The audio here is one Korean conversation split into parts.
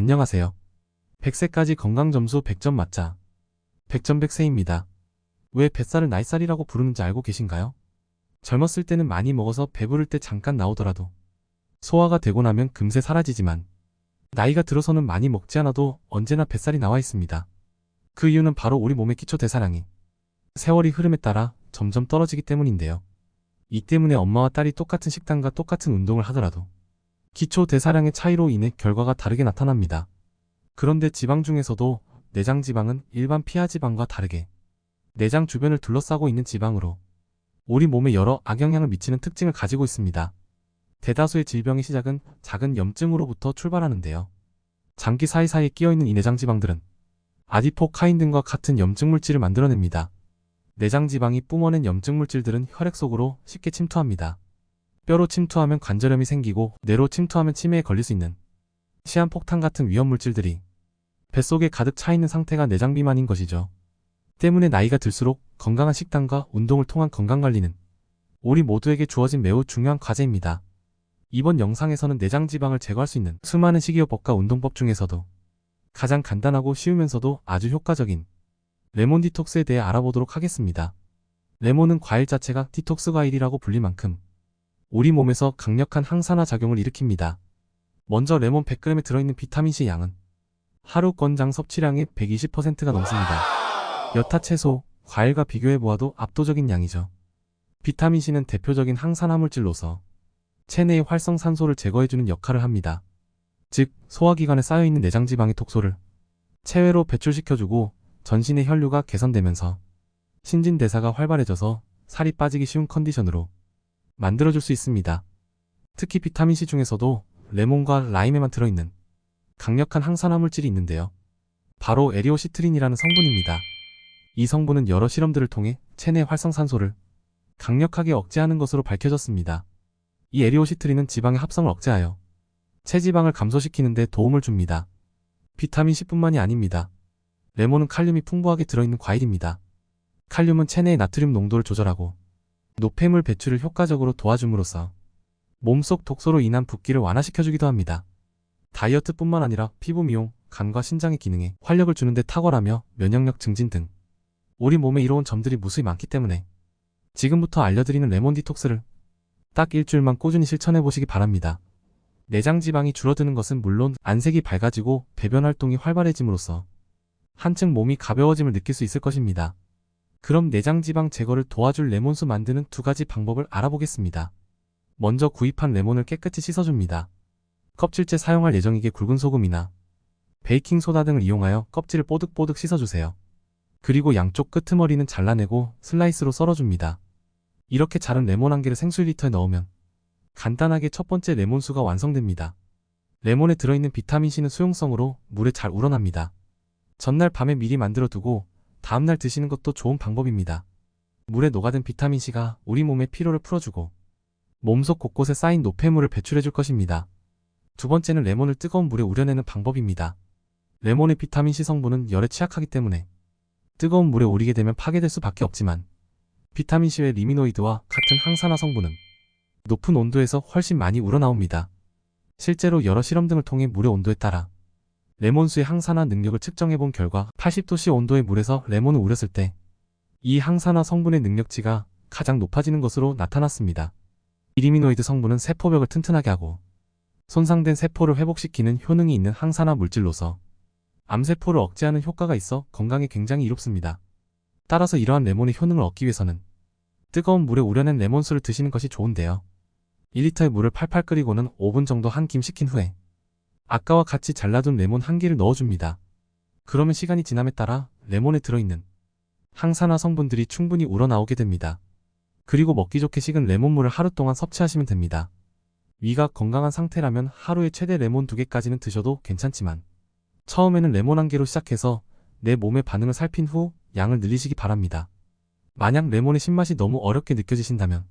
안녕하세요. 100세까지 건강점수 100점 맞자. 100점 100세입니다. 왜 뱃살을 나이살이라고 부르는지 알고 계신가요? 젊었을 때는 많이 먹어서 배부를 때 잠깐 나오더라도 소화가 되고 나면 금세 사라지지만 나이가 들어서는 많이 먹지 않아도 언제나 뱃살이 나와 있습니다. 그 이유는 바로 우리 몸의 기초 대사량이 세월이 흐름에 따라 점점 떨어지기 때문인데요. 이 때문에 엄마와 딸이 똑같은 식단과 똑같은 운동을 하더라도 기초 대사량의 차이로 인해 결과가 다르게 나타납니다. 그런데 지방 중에서도 내장 지방은 일반 피하 지방과 다르게 내장 주변을 둘러싸고 있는 지방으로 우리 몸에 여러 악영향을 미치는 특징을 가지고 있습니다. 대다수의 질병의 시작은 작은 염증으로부터 출발하는데요. 장기 사이사이에 끼어있는 이 내장 지방들은 아디포카인 등과 같은 염증 물질을 만들어냅니다. 내장 지방이 뿜어낸 염증 물질들은 혈액 속으로 쉽게 침투합니다. 뼈로 침투하면 관절염이 생기고 뇌로 침투하면 치매에 걸릴 수 있는 시한폭탄 같은 위험 물질들이 뱃속에 가득 차 있는 상태가 내장 비만인 것이죠. 때문에 나이가 들수록 건강한 식단과 운동을 통한 건강관리는 우리 모두에게 주어진 매우 중요한 과제입니다. 이번 영상에서는 내장 지방을 제거할 수 있는 수많은 식이요법과 운동법 중에서도 가장 간단하고 쉬우면서도 아주 효과적인 레몬 디톡스에 대해 알아보도록 하겠습니다. 레몬은 과일 자체가 디톡스 과일이라고 불릴 만큼 우리 몸에서 강력한 항산화 작용을 일으킵니다. 먼저 레몬 100g에 들어있는 비타민C 양은 하루 권장 섭취량의 120%가 넘습니다. 여타 채소, 과일과 비교해보아도 압도적인 양이죠. 비타민C는 대표적인 항산화 물질로서 체내의 활성산소를 제거해주는 역할을 합니다. 즉, 소화기관에 쌓여있는 내장지방의 독소를 체외로 배출시켜주고 전신의 혈류가 개선되면서 신진대사가 활발해져서 살이 빠지기 쉬운 컨디션으로 만들어줄 수 있습니다. 특히 비타민C 중에서도 레몬과 라임에만 들어있는 강력한 항산화 물질이 있는데요. 바로 에리오시트린이라는 성분입니다. 이 성분은 여러 실험들을 통해 체내 활성산소를 강력하게 억제하는 것으로 밝혀졌습니다. 이 에리오시트린은 지방의 합성을 억제하여 체지방을 감소시키는 데 도움을 줍니다. 비타민C뿐만이 아닙니다. 레몬은 칼륨이 풍부하게 들어있는 과일입니다. 칼륨은 체내의 나트륨 농도를 조절하고 노폐물 배출을 효과적으로 도와줌으로써 몸속 독소로 인한 붓기를 완화시켜주기도 합니다. 다이어트뿐만 아니라 피부 미용, 간과 신장의 기능에 활력을 주는 데 탁월하며 면역력 증진 등 우리 몸에 이로운 점들이 무수히 많기 때문에 지금부터 알려드리는 레몬 디톡스를 딱 일주일만 꾸준히 실천해보시기 바랍니다. 내장 지방이 줄어드는 것은 물론 안색이 밝아지고 배변 활동이 활발해짐으로써 한층 몸이 가벼워짐을 느낄 수 있을 것입니다. 그럼 내장 지방 제거를 도와줄 레몬수 만드는 두 가지 방법을 알아보겠습니다. 먼저 구입한 레몬을 깨끗이 씻어줍니다. 껍질째 사용할 예정이기에 굵은 소금이나 베이킹소다 등을 이용하여 껍질을 뽀득뽀득 씻어주세요. 그리고 양쪽 끄트머리는 잘라내고 슬라이스로 썰어줍니다. 이렇게 자른 레몬 한 개를 생수 1리터에 넣으면 간단하게 첫 번째 레몬수가 완성됩니다. 레몬에 들어있는 비타민C는 수용성으로 물에 잘 우러납니다. 전날 밤에 미리 만들어두고 다음날 드시는 것도 좋은 방법입니다. 물에 녹아든 비타민C가 우리 몸의 피로를 풀어주고 몸속 곳곳에 쌓인 노폐물을 배출해줄 것입니다. 두 번째는 레몬을 뜨거운 물에 우려내는 방법입니다. 레몬의 비타민C 성분은 열에 취약하기 때문에 뜨거운 물에 우리게 되면 파괴될 수밖에 없지만 비타민C 외 리미노이드와 같은 항산화 성분은 높은 온도에서 훨씬 많이 우러나옵니다. 실제로 여러 실험 등을 통해 물의 온도에 따라 레몬수의 항산화 능력을 측정해본 결과 80도씨 온도의 물에서 레몬을 우렸을 때 이 항산화 성분의 능력치가 가장 높아지는 것으로 나타났습니다. 이 리미노이드 성분은 세포벽을 튼튼하게 하고 손상된 세포를 회복시키는 효능이 있는 항산화 물질로서 암세포를 억제하는 효과가 있어 건강에 굉장히 이롭습니다. 따라서 이러한 레몬의 효능을 얻기 위해서는 뜨거운 물에 우려낸 레몬수를 드시는 것이 좋은데요. 1리터의 물을 팔팔 끓이고는 5분 정도 한 김 식힌 후에 아까와 같이 잘라둔 레몬 한 개를 넣어줍니다. 그러면 시간이 지남에 따라 레몬에 들어있는 항산화 성분들이 충분히 우러나오게 됩니다. 그리고 먹기 좋게 식은 레몬물을 하루 동안 섭취하시면 됩니다. 위가 건강한 상태라면 하루에 최대 레몬 2개까지는 드셔도 괜찮지만 처음에는 레몬 한 개로 시작해서 내 몸의 반응을 살핀 후 양을 늘리시기 바랍니다. 만약 레몬의 신맛이 너무 어렵게 느껴지신다면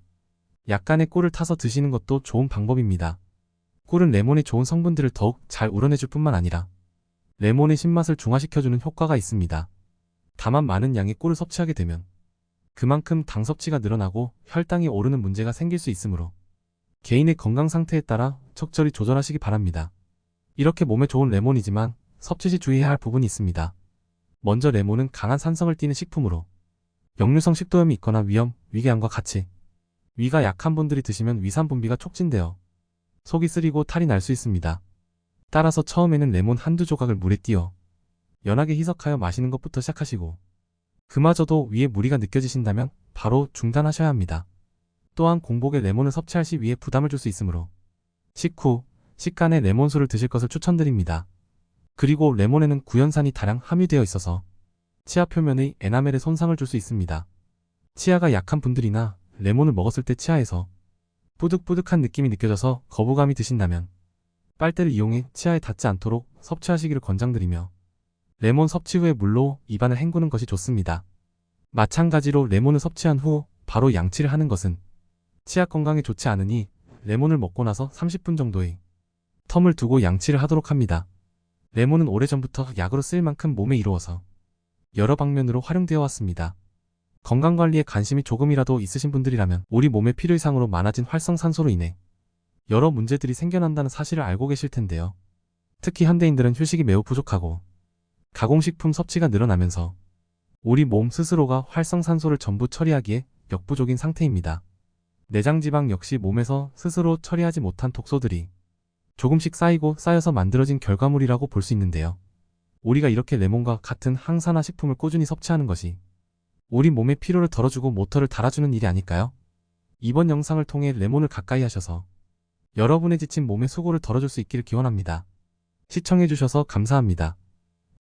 약간의 꿀을 타서 드시는 것도 좋은 방법입니다. 꿀은 레몬의 좋은 성분들을 더욱 잘 우러내줄 뿐만 아니라 레몬의 신맛을 중화시켜주는 효과가 있습니다. 다만 많은 양의 꿀을 섭취하게 되면 그만큼 당 섭취가 늘어나고 혈당이 오르는 문제가 생길 수 있으므로 개인의 건강 상태에 따라 적절히 조절하시기 바랍니다. 이렇게 몸에 좋은 레몬이지만 섭취 시 주의해야 할 부분이 있습니다. 먼저 레몬은 강한 산성을 띠는 식품으로 역류성 식도염이 있거나 위염, 위궤양과 같이 위가 약한 분들이 드시면 위산 분비가 촉진되어 속이 쓰리고 탈이 날 수 있습니다. 따라서 처음에는 레몬 한두 조각을 물에 띄어 연하게 희석하여 마시는 것부터 시작하시고 그마저도 위에 무리가 느껴지신다면 바로 중단하셔야 합니다. 또한 공복에 레몬을 섭취할 시 위에 부담을 줄 수 있으므로 식후, 식간에 레몬수를 드실 것을 추천드립니다. 그리고 레몬에는 구연산이 다량 함유되어 있어서 치아 표면의 에나멜에 손상을 줄 수 있습니다. 치아가 약한 분들이나 레몬을 먹었을 때 치아에서 뿌득뿌득한 느낌이 느껴져서 거부감이 드신다면 빨대를 이용해 치아에 닿지 않도록 섭취하시기를 권장드리며 레몬 섭취 후에 물로 입안을 헹구는 것이 좋습니다. 마찬가지로 레몬을 섭취한 후 바로 양치를 하는 것은 치아 건강에 좋지 않으니 레몬을 먹고 나서 30분 정도의 텀을 두고 양치를 하도록 합니다. 레몬은 오래전부터 약으로 쓰일 만큼 몸에 이루어서 여러 방면으로 활용되어 왔습니다. 건강관리에 관심이 조금이라도 있으신 분들이라면 우리 몸에 필요 이상으로 많아진 활성산소로 인해 여러 문제들이 생겨난다는 사실을 알고 계실 텐데요. 특히 현대인들은 휴식이 매우 부족하고 가공식품 섭취가 늘어나면서 우리 몸 스스로가 활성산소를 전부 처리하기에 역부족인 상태입니다. 내장지방 역시 몸에서 스스로 처리하지 못한 독소들이 조금씩 쌓이고 쌓여서 만들어진 결과물이라고 볼 수 있는데요. 우리가 이렇게 레몬과 같은 항산화 식품을 꾸준히 섭취하는 것이 우리 몸의 피로를 덜어주고 모터를 달아주는 일이 아닐까요? 이번 영상을 통해 레몬을 가까이 하셔서 여러분의 지친 몸의 수고를 덜어줄 수 있기를 기원합니다. 시청해주셔서 감사합니다.